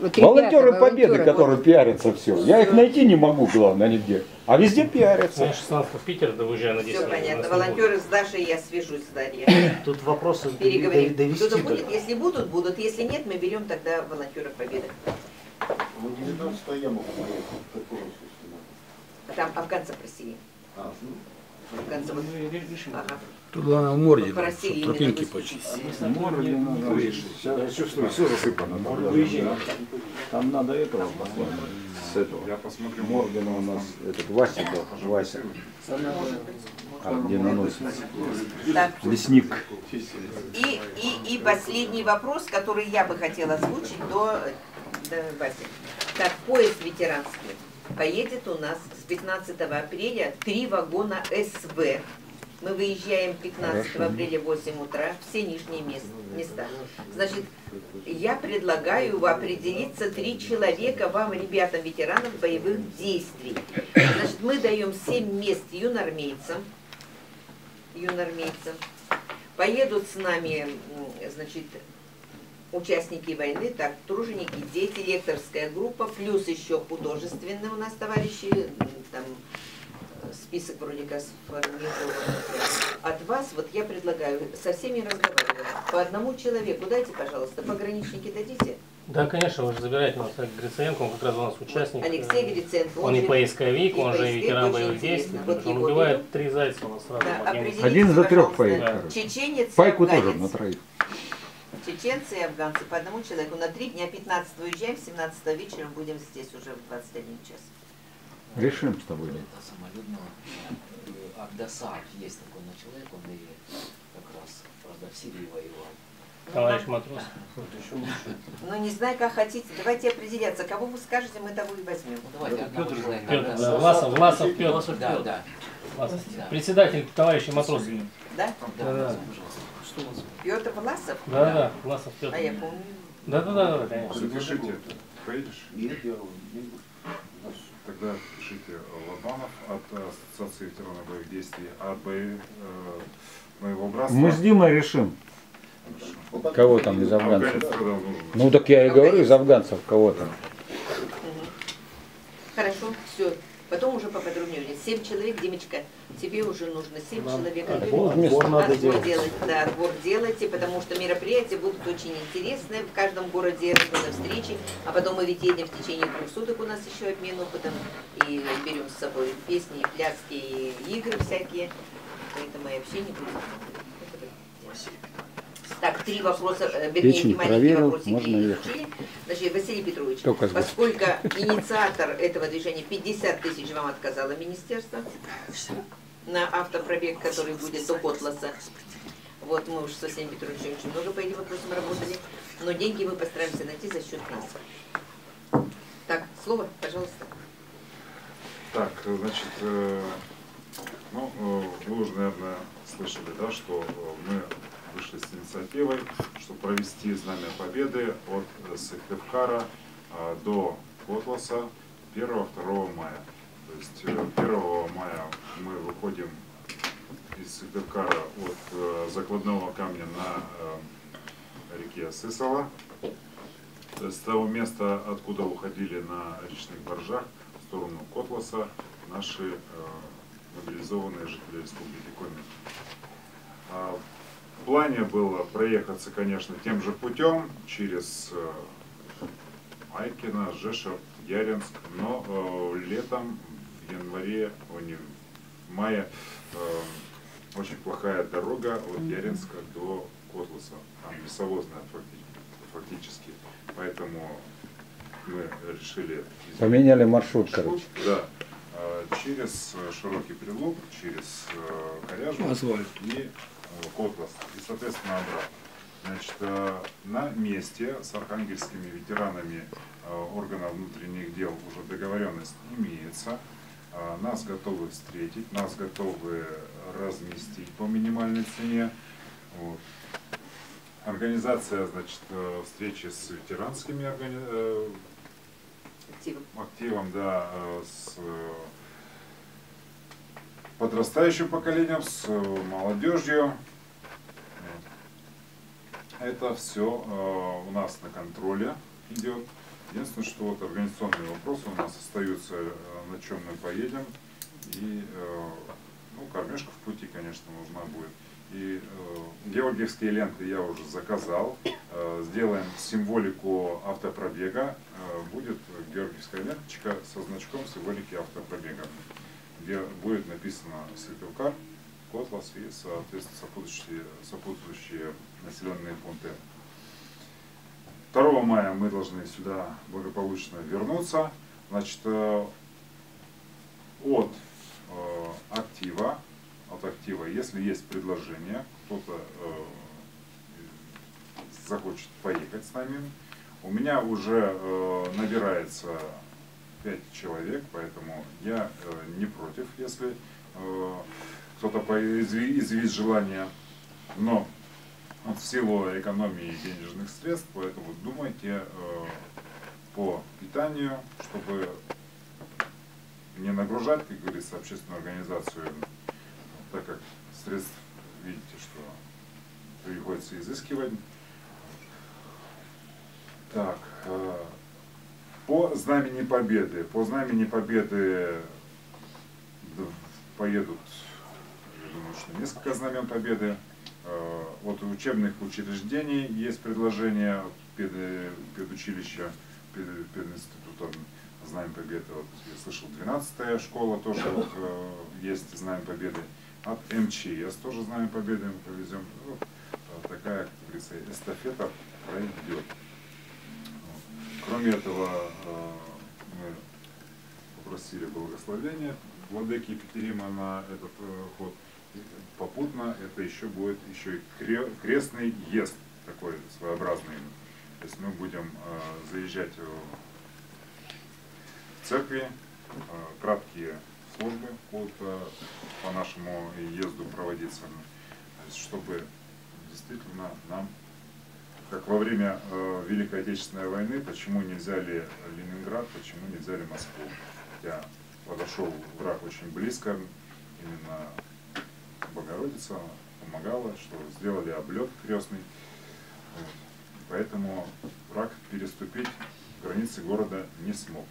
Вот Волонтеры ребята, Победы, волонтеры, которые пиарятся все. Я их найти не могу, главное, нигде. А везде пиарятся. Я 16 в Питер, да выезжаю на 10. Все понятно. Волонтеры с Дашей, я свяжусь с Дарьей. Тут вопросы Переговорим. довести. Кто-то будет, если будут, будут. Если нет, мы берем тогда волонтеров Победы. Ну, 19 я могу поехать. А там афганца просили. Афганца вот. Ага. Тут главное в морде, Просили чтобы тропинки именно почистить. Море надо решить. Сейчас я чувствую, все засыпано. Там надо этого послать. С этого. Я посмотрю. Моргана у нас, этот Вася был, Вася. Орденоносец. Так. Лесник. И последний вопрос, который я бы хотела озвучить до Васи. Так, поезд ветеранский поедет у нас с 15 апреля 3 вагона СВ. Мы выезжаем 15 апреля в 8 утра, все нижние места. Значит, я предлагаю определиться 3 человека вам, ребятам, ветеранам боевых действий. Значит, мы даем 7 мест юнормейцам. Поедут с нами, значит, участники войны, так, труженики, дети, лекторская группа, плюс еще художественные у нас товарищи, там список вроде как сформирован. От вас, вот я предлагаю, со всеми разговаривать. По одному человеку дайте, пожалуйста, пограничники дадите? Да, конечно, вы же забираете у нас Гриценко, он как раз у нас участник. Алексей Гриценко. Он и поисковик, он же и ветеран очень боевых действий. интересно. Вот Он его убивает 3 зайца у нас сразу. Да, по гену. определитесь, Один за 3 пожалуйста, поедет, короче. чеченец и Пайку тоже афганец. на 3. Чеченцы и афганцы по одному человеку. На 3 дня, 15 уезжаем, 17 вечером будем здесь уже в 21 час. Решим с тобой. Самолетного Агдасаев есть такой человек, он и как раз, правда, в Сирии воевал. Товарищ матрос. Ну, не знаю, как хотите. Давайте определяться. Кого вы скажете, мы того и возьмем. Ну, давайте одного человека. Петр, да, Власов Петр. Да, да. Власов. Да. Председатель товарища матросов. Да? Да, Да. пожалуйста. Что у вас? Петр Власов? Да, Власов Петр. А я помню. Да, конечно. Запишите это. Поедешь? Нет, я не буду. Тогда пишите Лобанов от Ассоциации ветеранов боевых действий, от моего братства. Мы с Димой решим, кого там из Афганец афганцев. тогда нужен. Ну так я и говорю, из афганцев кого там. Хорошо, все. Потом уже поподробнее. 7 человек, Димочка, тебе уже нужно 7 человек. Отбор надо делать. Да, отбор делайте, потому что мероприятия будут очень интересные. В каждом городе разные встречи. А потом мы ведь едем в течение 2 суток, у нас еще обмен опытом. И берем с собой песни, и пляски, и игры всякие. Поэтому и общение будет. Так, 3 вопроса, вернее, Печень маленькие проверил, вопросики можно ехать. решили. Значит, Василий Петрович, Только с поскольку инициатор этого движения 50 тысяч вам отказало министерство на автопробег, который будет до Котласа. Вот мы уже с Василием Петровичем очень много по этим вопросам работали, но деньги мы постараемся найти за счет нас. Так, слово, пожалуйста. Так, значит, ну, вы уже, наверное, слышали, да, что мы вышли с инициативой, чтобы провести Знамя Победы от Сыктывкара до Котласа 1-2 мая. То есть 1 мая мы выходим из Сыктывкара от закладного камня на реке Сысола, с того места, откуда уходили на речных баржах в сторону Котласа наши мобилизованные жители Республики Коми. В плане было проехаться, конечно, тем же путем через Айкино, Жешев, Яринск, но летом, в январе, в мае очень плохая дорога от Яринска до Котласа, там лесовозная фактически, поэтому мы решили Поменяли маршрут, короче. Да, через Широкий Прилук, через Коряжу и Котлас, и, соответственно, обратно. Значит, на месте с архангельскими ветеранами органов внутренних дел уже договоренность имеется. Нас готовы встретить, нас готовы разместить по минимальной цене. Вот. Организация, значит, встречи с ветеранскими активом, да, с подрастающим поколением, с молодежью. Это все у нас на контроле идет. Единственное, что вот организационные вопросы у нас остаются, на чем мы поедем. И ну, кормежка в пути, конечно, нужна будет. И георгиевские ленты я уже заказал. Сделаем символику автопробега. Будет георгиевская ленточка со значком символики автопробега, где будет написано Сыктывкар, Котлас и, соответственно, сопутствующие населенные пункты. 2 мая мы должны сюда благополучно вернуться. Значит, от актива, если есть предложение, кто-то захочет поехать с нами, у меня уже набирается 5 человек, поэтому я не против, если кто-то изъявит желание, но вот в силу экономии денежных средств, поэтому думайте по питанию, чтобы не нагружать, как говорится, общественную организацию, так как средств, видите, что приходится изыскивать. Так, по Знамени Победы. По Знамени Победы поедут, я думаю, что несколько Знамен Победы. От учебных учреждений есть предложение педучилища, пединститута Знамя Победы. Вот, я слышал, 12-я школа тоже есть Знамя Победы. От МЧС тоже Знамя Победы мы повезем. Вот, такая, как говорится, эстафета пройдет. Кроме этого, мы попросили благословения владыки Екатерина на этот ход. И попутно это еще будет еще и крестный езд, такой своеобразный. То есть мы будем заезжать в церкви, краткие службы будут по нашему езду проводиться, то есть, чтобы действительно нам, как во время Великой Отечественной войны, почему не взяли Ленинград, почему не взяли Москву. Хотя подошел враг очень близко, именно Богородица помогала, что сделали облет крестный. Поэтому враг переступить границы города не смог.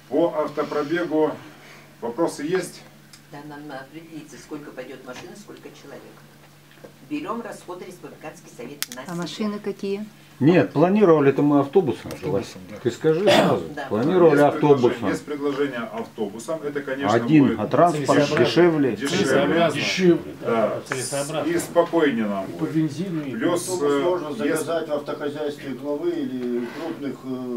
По автопробегу вопросы есть? Да, нам надо определиться, сколько пойдет машин, сколько человек. Берем расходы Республиканский совет на себя. А машины какие? Нет, планировали это мы автобусом. Да. Ты скажи сразу. Да. Планировали автобусом. Есть предложение автобусом. Это, конечно, Один, будет а транспорт дешевле. Дешевле. Да. И спокойнее нам По будет. бензину и Плюс, можно заказать в автохозяйстве главы или крупных...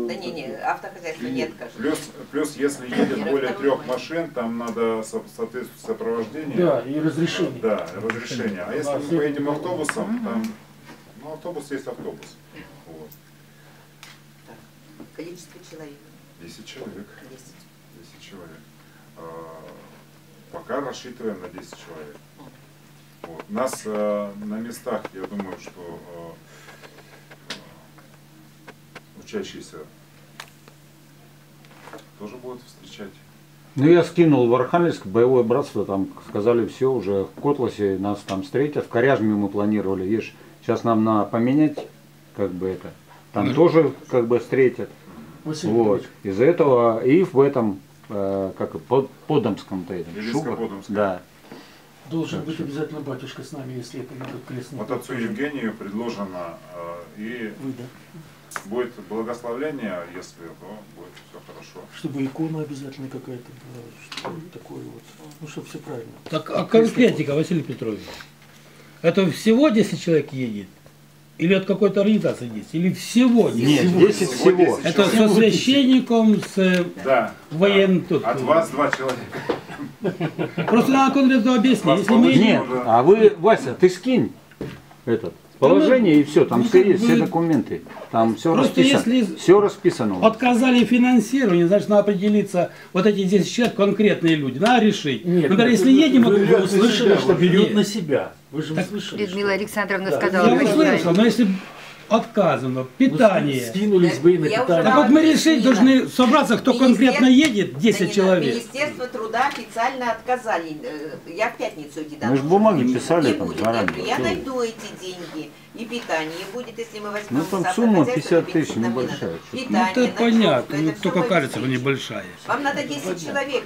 Да не, автохозяйства не откажет. Плюс, если едет более 3 машин, там надо соответствующее сопровождение. Да, и разрешение. Да, разрешение. А если мы поедем автобусом, там, ну, автобус есть автобус. Вот. Так. Количество человек. 10 человек. 10. 10 человек. Пока рассчитываем на 10 человек. Вот. Нас на местах, я думаю, что учащиеся тоже будут встречать. Ну, я скинул в Архангельск, боевое братство, там сказали, все, уже в Котласе нас там встретят. В Коряжме мы планировали, видишь, сейчас нам надо поменять, как бы это, там тоже как бы встретят. Вот, из-за этого и в этом, как Подомском-то этом. Великоподомском. Да. Должен быть обязательно батюшка с нами, если это идет крестный. Вот отцу Евгению предложено, и Вы, да. будет благословление, если, то будет все хорошо. Чтобы икона обязательно какая-то была, что-то такое вот. Ну, чтобы все правильно. Так, а конкретика, Василий Петрович, это всего 10 человек едет? Или от какой-то организации есть? Или всего 10? Нет, 10 всего. 10 Это человек. со священником, с Да. военным... Да. От вас 2 человека. Просто надо конкретно объяснить. Если мы едем... Нет, а вы, Вася, ты скинь этот положение и все, там все есть, все документы. Там все Просто расписано. если Все расписано. у вас. отказали финансирование, значит, надо определиться, вот эти 10 человек, конкретные люди, надо решить. Например, если едем... Вы слышали, что берет Нет. на себя. Вы же Так, слышали. Людмила Александровна Да. сказала, Я понимаете. услышал, но если отказано, питание. Скинулись бы и на Я уже питание. Так вот мы решить Нина, должны собраться, кто конкретно едет, 10 Нина, человек. Министерство труда официально отказали. Я в пятницу иди Мы ж бумаги Не писали там будет. заранее. Я найду эти деньги. И питание будет, если мы возьмем. Ну там сумма 50 тысяч небольшая. Ну Питание, это понятно, ночевка, ну, это только всё кажется, что обеспечено. небольшая. Вам надо 10 человек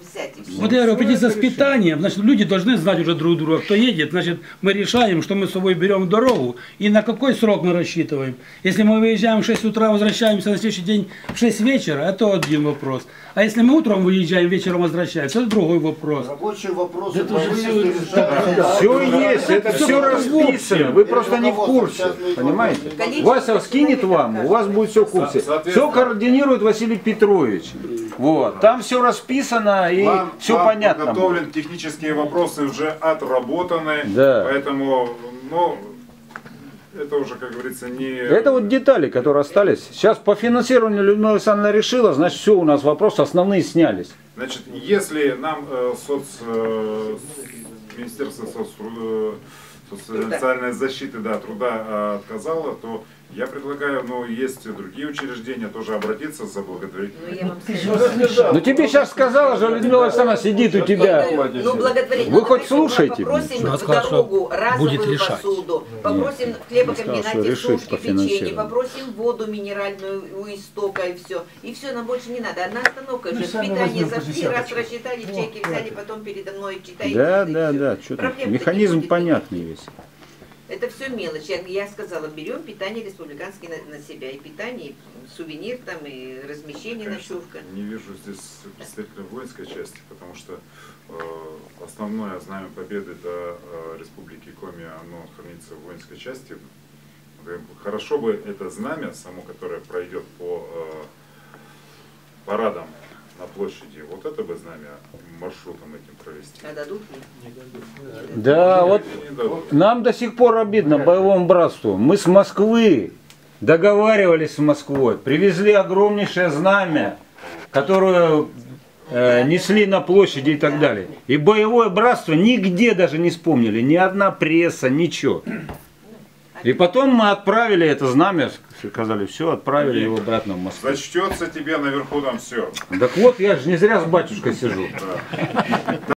взять и все. Вот я говорю, определиться с питанием, значит, люди должны знать уже друг друга, кто едет, значит, мы решаем, что мы с собой берем в дорогу и на какой срок мы рассчитываем. Если мы выезжаем в 6 утра, возвращаемся на следующий день в 6 вечера, это один вопрос. А если мы утром выезжаем, вечером возвращаемся, это другой вопрос. Рабочие вопросы Это по же выезду всё- решают. Все есть, это все расписано, вы просто не в курсе, понимаете? Вася скинет вам, у вас будет все в курсе. Все координирует Василий Петрович. Вот, там все расписано и все понятно. Подготовлены технические вопросы уже отработаны, Да. поэтому, ну, это уже, как говорится, не... Это вот детали, которые остались. Сейчас по финансированию Людмила Александровна решила, значит все, у нас вопросы основные снялись. Значит, если нам Министерство социальной защиты, да, труда отказало, то я предлагаю, ну, есть и другие учреждения, тоже обратиться за благотворительностью. Ну, я вам скажу. Ну тебе сейчас сказала же, Людмила Александровна сидит у тебя. Ну, благотворительность. Вы хоть Давайте мы слушаете? Попросим Она в сказала, что дорогу будет разовую решать. посуду, попросим в сказала, что хлебокомбинате решит сушки, по печенье, финансированию. попросим воду минеральную у истока и все. И все, нам больше не надо. Одна остановка Мы же. сами Питание возьмем по зашли, раз десяточке. рассчитали, чеки взяли, потом передо мной читаете. Да, и да, всё. да, что там, Проблем-то не механизм будет понятный весь. Это все мелочь. Я сказала, берем питание республиканское на себя. И питание, и сувенир там, и размещение, Конечно, ночевка. не вижу здесь представителя воинской части, потому что основное знамя победы Республики Коми, оно хранится в воинской части. Хорошо бы это знамя, само которое пройдет по парадам на площади, вот это бы знамя маршрутом этим провести. А дадут ли? Да, вот Не дадут. нам до сих пор обидно боевому братству. Мы с Москвы договаривались с Москвой, привезли огромнейшее знамя, которое несли на площади и так далее. И боевое братство нигде даже не вспомнили, ни одна пресса, ничего. И потом мы отправили это знамя, сказали, все, отправили его обратно в Москву. Зачтется тебе наверху там все. Так вот, я же не зря с батюшкой сижу.